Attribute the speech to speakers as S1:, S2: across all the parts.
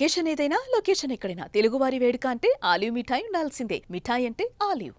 S1: Occasion ఏదైనా location ఎక్కడైనా తెలుగువారి వేడుక అంటే ఆలివ్ మిఠాయి ఉండాల్సిందే. మిఠాయి అంటే ఆలివ్.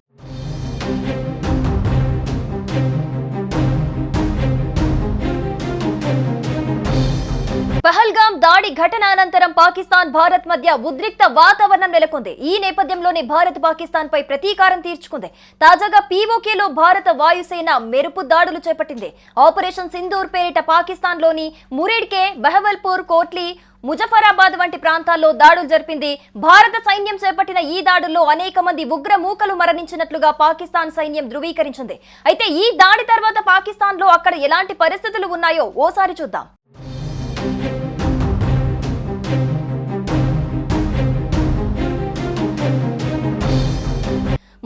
S2: పహల్గాం దాడి ఘటన అనంతరం పాకిస్తాన్ భారత్ మధ్య ఉద్రిక్త వాతావరణం నెలకొంది. ఈ నేపథ్యంలోనే భారత్ పాకిస్తాన్ పై ప్రతీకారం తీర్చుకుంది. తాజాగా పీఓకేలో భారత వాయుసేన మెరుపు దాడులు చేపట్టింది. ఆపరేషన్ సింధూర్ పేరిట పాకిస్తాన్లోని మురేడ్కే, బహవల్పూర్, కోట్లీ, ముజఫరాబాద్ వంటి ప్రాంతాల్లో దాడులు జరిపింది. భారత సైన్యం చేపట్టిన ఈ దాడుల్లో అనేక మంది ఉగ్ర మూకలు మరణించినట్లుగా పాకిస్తాన్ సైన్యం ధృవీకరించింది. అయితే ఈ దాడి తర్వాత పాకిస్తాన్లో అక్కడ ఎలాంటి పరిస్థితులు ఉన్నాయో ఓసారి చూద్దాం.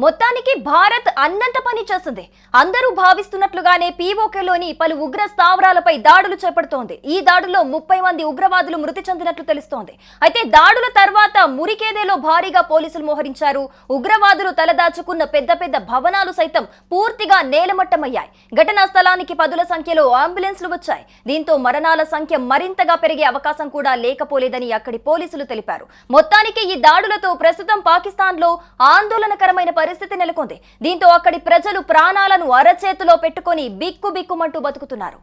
S2: మొత్తానికి భారత్ అన్నంత పని చేస్తుంది. అందరూ భావిస్తున్నట్లుగానే పీఓకేలోని పలు ఉగ్ర స్థావరాలపై దాడులు చేపడుతోంది. ఈ దాడుల్లో 30 మంది ఉగ్రవాదులు మృతి చెందినట్లు తెలుస్తోంది. అయితే దాడుల తర్వాత మురికేదేలో భారీగా పోలీసులు మోహరించారు. ఉగ్రవాదులు తలదాచుకున్న పెద్ద పెద్ద భవనాలు సైతం పూర్తిగా నేలమట్టమయ్యాయి. ఘటనా స్థలానికి పదుల సంఖ్యలో అంబులెన్స్లు వచ్చాయి. దీంతో మరణాల సంఖ్య మరింతగా పెరిగే అవకాశం కూడా లేకపోలేదని అక్కడి పోలీసులు తెలిపారు. మొత్తానికి ఈ దాడులతో ప్రస్తుతం పాకిస్తాన్లో ఆందోళనకరమైన పరిస్థితి నెలకొంది. దీంతో అక్కడి ప్రజలు ప్రాణాలను అరచేతిలో పెట్టుకొని బిక్కుబిక్కుమంటూ బతుకుతున్నారు.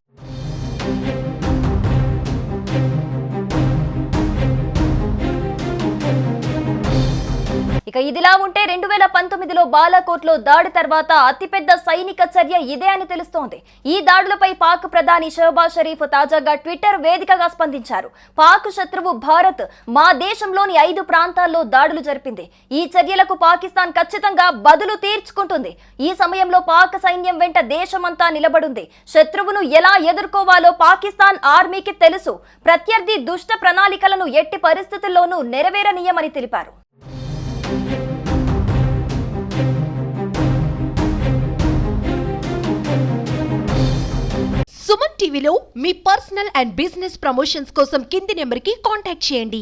S2: ఇక ఇదిలా ఉంటే 2019లో బాలాకోట్లో దాడి తర్వాత అతిపెద్ద సైనిక చర్య ఇదే అని తెలుస్తోంది. ఈ దాడులపై పాక్ ప్రధాని షహబాజ్ షరీఫ్ తాజాగా ట్విట్టర్ వేదికగా స్పందించారు. పాక్ శత్రువు భారత్ మా దేశంలోని 5 ప్రాంతాల్లో దాడులు జరిపింది. ఈ చర్యలకు పాకిస్తాన్ ఖచ్చితంగా బదులు తీర్చుకుంటుంది. ఈ సమయంలో పాక్ సైన్యం వెంట దేశమంతా నిలబడుంది. శత్రువును ఎలా ఎదుర్కోవాలో పాకిస్తాన్ ఆర్మీకి తెలుసు. ప్రత్యర్థి దుష్ట ప్రణాళికలను ఎట్టి పరిస్థితుల్లోనూ నెరవేరనీయమని తెలిపారు.
S3: సుమన్ టీవీలో మీ పర్సనల్ అండ్ బిజినెస్ ప్రమోషన్స్ కోసం కింది నెంబర్కి కాంటాక్ట్ చేయండి.